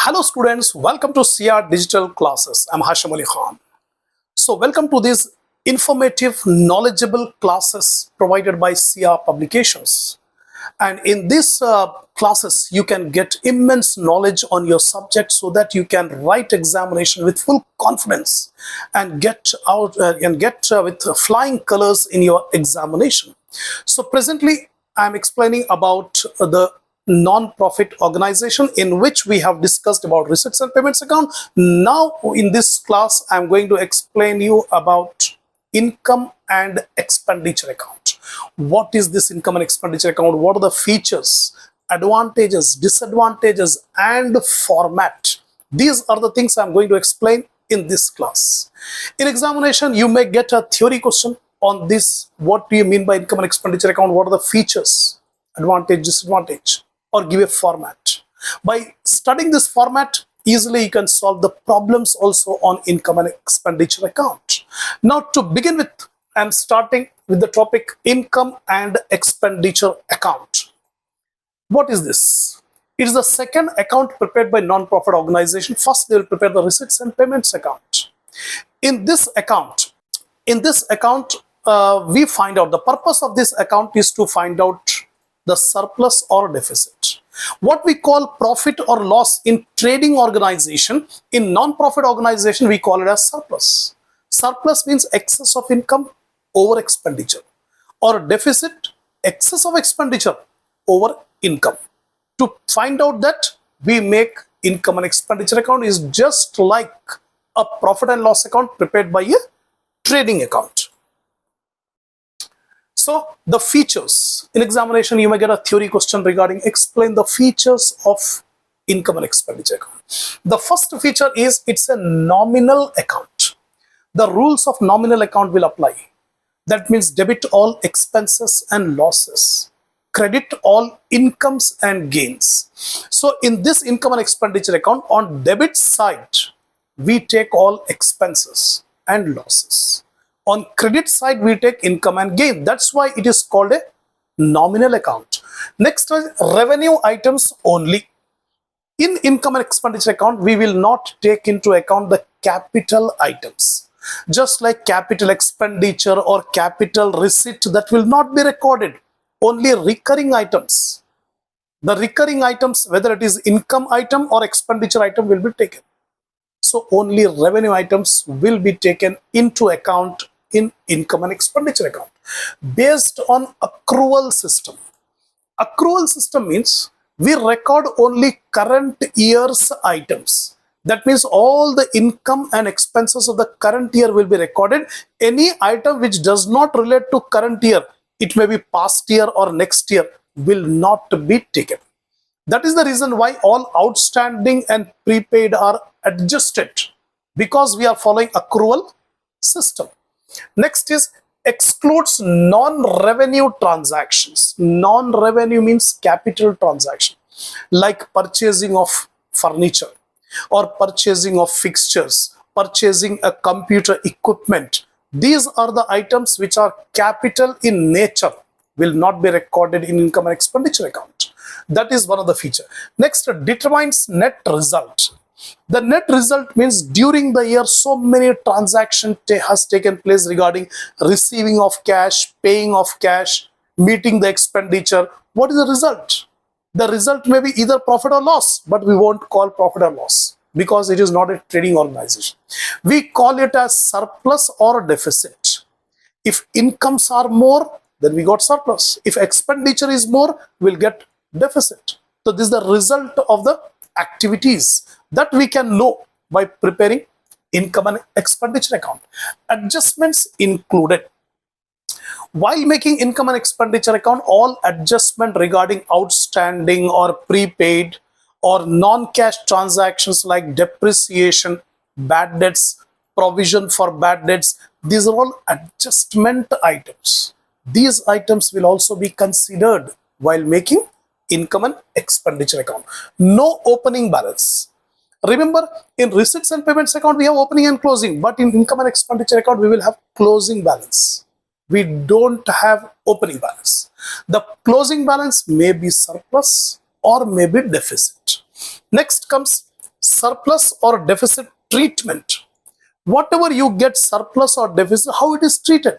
Hello students, welcome to CR Digital Classes. I'm Hashim Ali Khan. So welcome to these informative, knowledgeable classes provided by CR Publications. And in these classes, you can get immense knowledge on your subject so that you can write examination with full confidence and get out with flying colors in your examination. So presently, I'm explaining about the non-profit organization in which we have discussed about receipts and payments account. Now in this class, I'm going to explain you about income and expenditure account. What is this income and expenditure account? What are the features, advantages, disadvantages, and format? These are the things I'm going to explain in this class. In examination, you may get a theory question on this. What do you mean by income and expenditure account? What are the features, advantage, disadvantage, or give a format. By studying this format, easily you can solve the problems also on income and expenditure account. Now to begin with, I'm starting with the topic income and expenditure account. What is this? It is the second account prepared by non-profit organization. First, they will prepare the receipts and payments account. In this account, we find out the purpose of this account is to find out the surplus or deficit. What we call profit or loss in trading organization, in non-profit organization, we call it as surplus. Surplus means excess of income over expenditure, or deficit, excess of expenditure over income. To find out that, we make income and expenditure account is just like a profit and loss account prepared by a trading account. So the features, in examination you may get a theory question regarding explain the features of income and expenditure account. The first feature is it's a nominal account. The rules of nominal account will apply. That means debit all expenses and losses, credit all incomes and gains. So in this income and expenditure account, on debit side, we take all expenses and losses. On credit side, we take income and gain. That's why it is called a nominal account. Next is revenue items only. In income and expenditure account, we will not take into account the capital items. Just like capital expenditure or capital receipt, that will not be recorded. Only recurring items. The recurring items, whether it is income item or expenditure item, will be taken. So only revenue items will be taken into account in income and expenditure account based on accrual system. Accrual system means we record only current year's items. That means all the income and expenses of the current year will be recorded. Any item which does not relate to current year, it may be past year or next year, will not be taken. That is the reason why all outstanding and prepaid are adjusted, because we are following accrual system. Next is excludes non-revenue transactions. Non-revenue means capital transaction, like purchasing of furniture or purchasing of fixtures, purchasing a computer equipment. These are the items which are capital in nature, will not be recorded in income and expenditure account. That is one of the features. Next, determines net result. The net result means during the year so many transactions has taken place regarding receiving of cash, paying of cash, meeting the expenditure. What is the result? The result may be either profit or loss, but we won't call profit or loss because it is not a trading organization. We call it as surplus or deficit. If incomes are more, then we got surplus. If expenditure is more, we'll get deficit. So this is the result of the activities that we can know by preparing income and expenditure account. Adjustments included. While making income and expenditure account, all adjustment regarding outstanding or prepaid or non-cash transactions like depreciation, bad debts, provision for bad debts, these are all adjustment items. These items will also be considered while making income and expenditure account. No opening balance. Remember, in receipts and payments account, we have opening and closing, but in income and expenditure account, we will have closing balance. We don't have opening balance. The closing balance may be surplus or may be deficit. Next comes surplus or deficit treatment. Whatever you get surplus or deficit, how it is treated.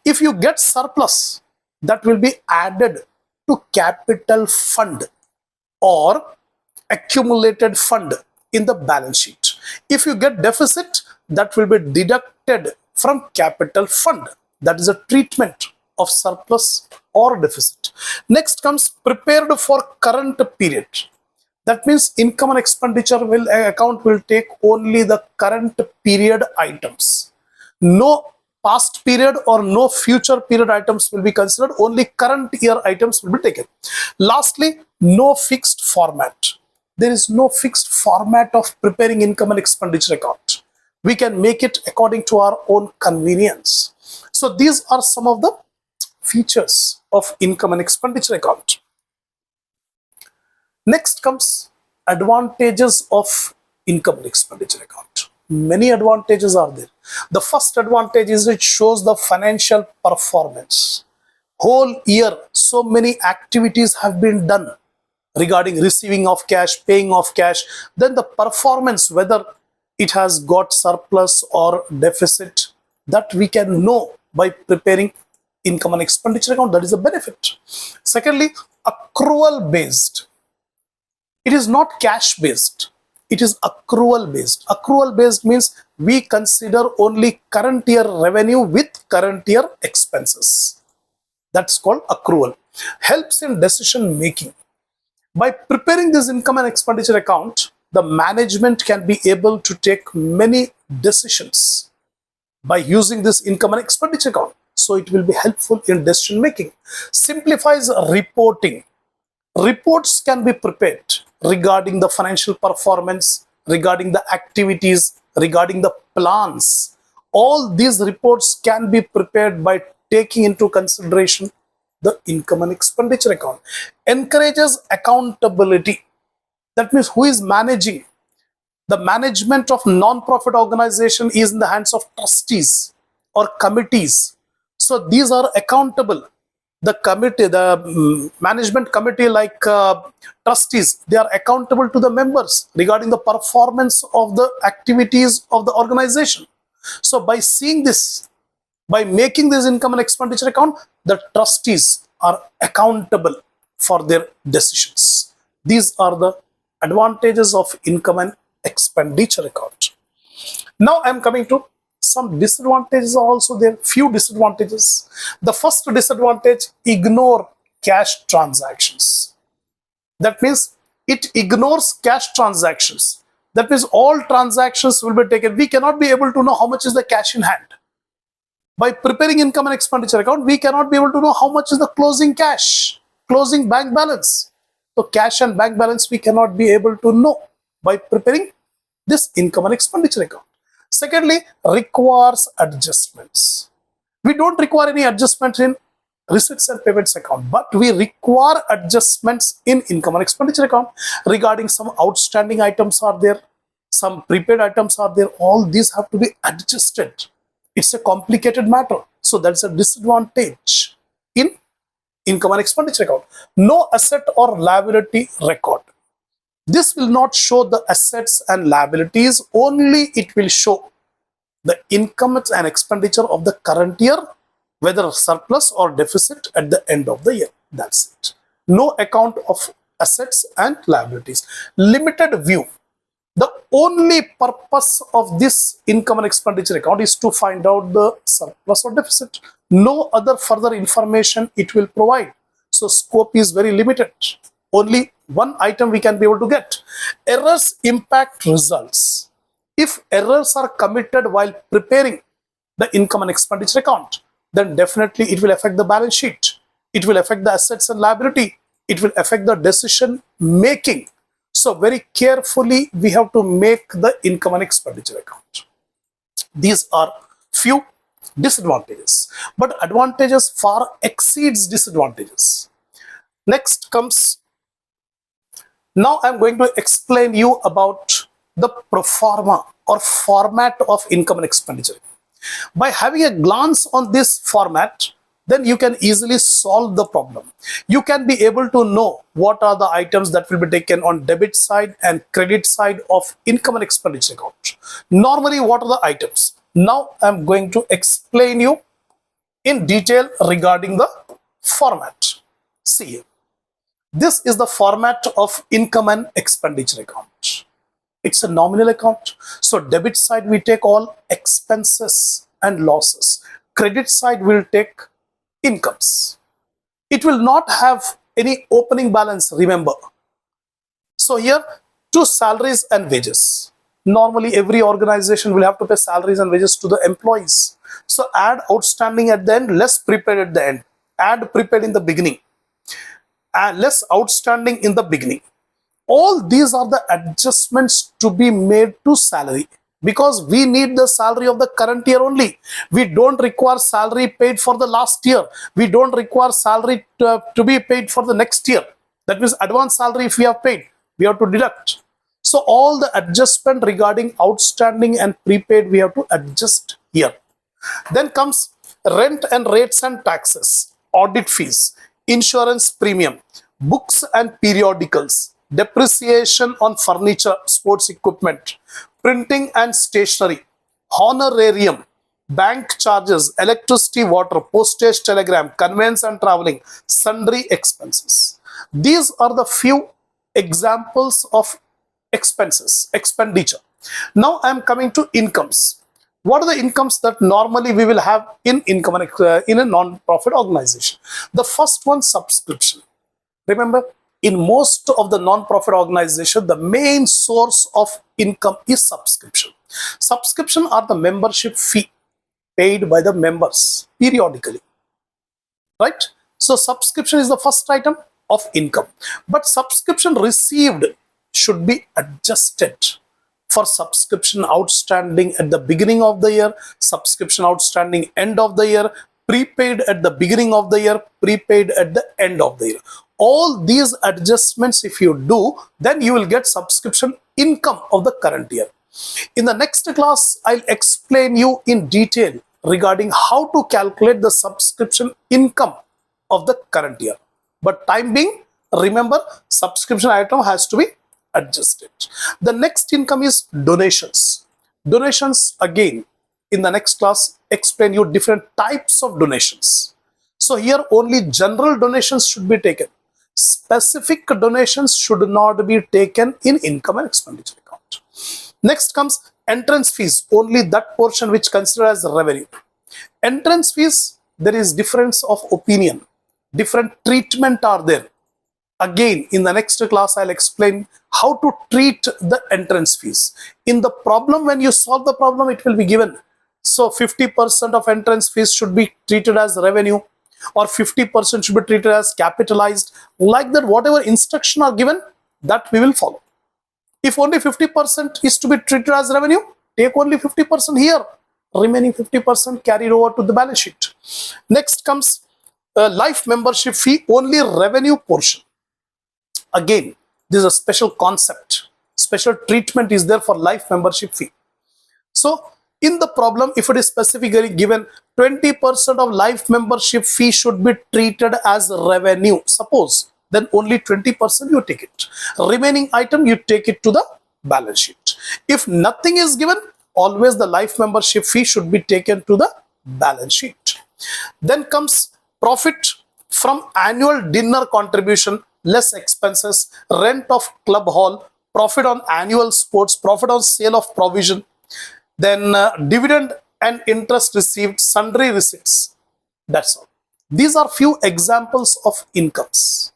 If you get surplus, that will be added to capital fund or accumulated fund in the balance sheet. If you get deficit, that will be deducted from capital fund. That is a treatment of surplus or deficit. Next comes prepared for current period. That means income and expenditure account will take only the current period items. No past period or no future period items will be considered. Only current year items will be taken. Lastly, no fixed format. There is no fixed format of preparing income and expenditure account. We can make it according to our own convenience. So these are some of the features of income and expenditure account. Next comes advantages of income and expenditure account. Many advantages are there. The first advantage is it shows the financial performance. Whole year, so many activities have been done regarding receiving of cash, paying of cash. Then the performance, whether it has got surplus or deficit, that we can know by preparing income and expenditure account. That is a benefit. Secondly, accrual based. It is not cash based. It is accrual based. Accrual based means we consider only current year revenue with current year expenses. That's called accrual. Helps in decision making. By preparing this income and expenditure account, the management can be able to take many decisions by using this income and expenditure account. So it will be helpful in decision making. Simplifies reporting. Reports can be prepared regarding the financial performance, regarding the activities, regarding the plans. All these reports can be prepared by taking into consideration the income and expenditure account. Encourages accountability. That means who is managing? The management of non-profit organization is in the hands of trustees or committees. So these are accountable. The committee, the management committee like trustees, they are accountable to the members regarding the performance of the activities of the organization. So by seeing this, by making this income and expenditure account, the trustees are accountable for their decisions. These are the advantages of income and expenditure account. Now I am coming to some disadvantages are also there, few disadvantages. The first disadvantage, ignore cash transactions. That means it ignores cash transactions. That means all transactions will be taken. We cannot be able to know how much is the cash in hand. By preparing income and expenditure account, we cannot be able to know how much is the closing cash, closing bank balance. So cash and bank balance we cannot be able to know by preparing this income and expenditure account. Secondly, requires adjustments. We don't require any adjustments in receipts and payments account, but we require adjustments in income and expenditure account regarding some outstanding items are there, some prepaid items are there. All these have to be adjusted. It's a complicated matter. So that's a disadvantage in income and expenditure account. No asset or liability record. This will not show the assets and liabilities, only it will show the income and expenditure of the current year, whether surplus or deficit at the end of the year. That's it. No account of assets and liabilities. Limited view. The only purpose of this income and expenditure account is to find out the surplus or deficit. No other further information it will provide. So scope is very limited. Only one item we can be able to get. Errors impact results. If errors are committed while preparing the income and expenditure account, then definitely it will affect the balance sheet. It will affect the assets and liability. It will affect the decision making. So very carefully we have to make the income and expenditure account. These are few disadvantages, but advantages far exceeds disadvantages. Next comes, now I am going to explain you about the pro forma or format of income and expenditure. By having a glance on this format, then you can easily solve the problem. You can be able to know what are the items that will be taken on debit side and credit side of income and expenditure account. Normally, what are the items? Now I'm going to explain you in detail regarding the format. See here. This is the format of income and expenditure account. It's a nominal account. So debit side we take all expenses and losses. Credit side will take incomes. It will not have any opening balance, remember. So here, to salaries and wages. Normally every organization will have to pay salaries and wages to the employees. So add outstanding at the end, less prepaid at the end. Add prepaid in the beginning and less outstanding in the beginning. All these are the adjustments to be made to salary, because we need the salary of the current year only. We don't require salary paid for the last year. We don't require salary to be paid for the next year. That means advance salary, if we have paid, we have to deduct. So all the adjustment regarding outstanding and prepaid we have to adjust here. Then comes rent and rates and taxes, audit fees, insurance premium, books and periodicals, depreciation on furniture, sports equipment, printing and stationery, honorarium, bank charges, electricity, water, postage, telegram, conveyance and traveling, sundry expenses. These are the few examples of expenses, expenditure. Now I am coming to incomes. What are the incomes that normally we will have in income in a non-profit organization? The first one, subscription. Remember, in most of the non-profit organization, the main source of income is subscription. Subscription are the membership fee paid by the members periodically, right? So subscription is the first item of income, but subscription received should be adjusted for subscription outstanding at the beginning of the year, subscription outstanding end of the year, prepaid at the beginning of the year, prepaid at the end of the year. All these adjustments if you do, then you will get subscription income of the current year. In the next class, I'll explain you in detail regarding how to calculate the subscription income of the current year. But time being, remember, subscription item has to be adjusted. The next income is donations. Donations, again, in the next class, explain you different types of donations. So here only general donations should be taken. Specific donations should not be taken in income and expenditure account. Next comes entrance fees, only that portion which considered as revenue. Entrance fees, there is difference of opinion, different treatment are there. Again, in the next class, I'll explain how to treat the entrance fees. In the problem, when you solve the problem, it will be given. So 50% of entrance fees should be treated as revenue, or 50% should be treated as capitalized. Like that, whatever instruction are given, that we will follow. If only 50% is to be treated as revenue, take only 50% here. Remaining 50% carried over to the balance sheet. Next comes life membership fee, only revenue portion. Again, this is a special concept. Special treatment is there for life membership fee. So, in the problem, if it is specifically given 20% of life membership fee should be treated as revenue, suppose, then only 20% you take it. Remaining item, you take it to the balance sheet. If nothing is given, always the life membership fee should be taken to the balance sheet. Then comes profit from annual dinner contribution, less expenses, rent of club hall, profit on annual sports, profit on sale of provision, then dividend and interest received, sundry receipts. That's all. These are few examples of incomes.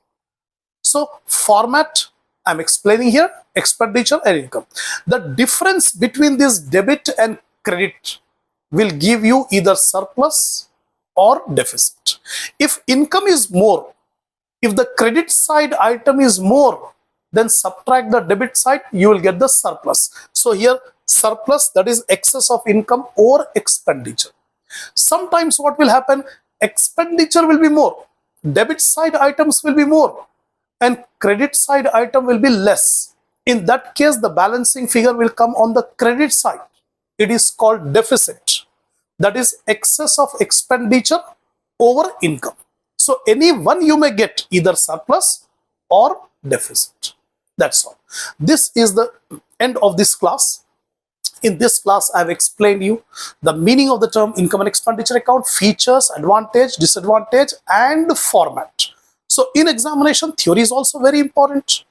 So format, I'm explaining here, expenditure and income. The difference between this debit and credit will give you either surplus or deficit. If income is more, if the credit side item is more, then subtract the debit side, you will get the surplus. So here surplus, that is excess of income or expenditure. Sometimes what will happen, expenditure will be more, debit side items will be more, and credit side item will be less. In that case, the balancing figure will come on the credit side. It is called deficit. That is excess of expenditure over income. So any one you may get either surplus or deficit. That's all. This is the end of this class. In this class, I've explained you the meaning of the term income and expenditure account, features, advantage, disadvantage, and format. So in examination, theory is also very important.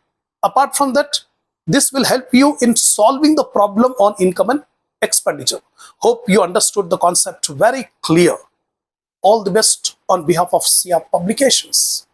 Apart from that, this will help you in solving the problem on income and expenditure. Hope you understood the concept very clear. All the best on behalf of SIA Publications.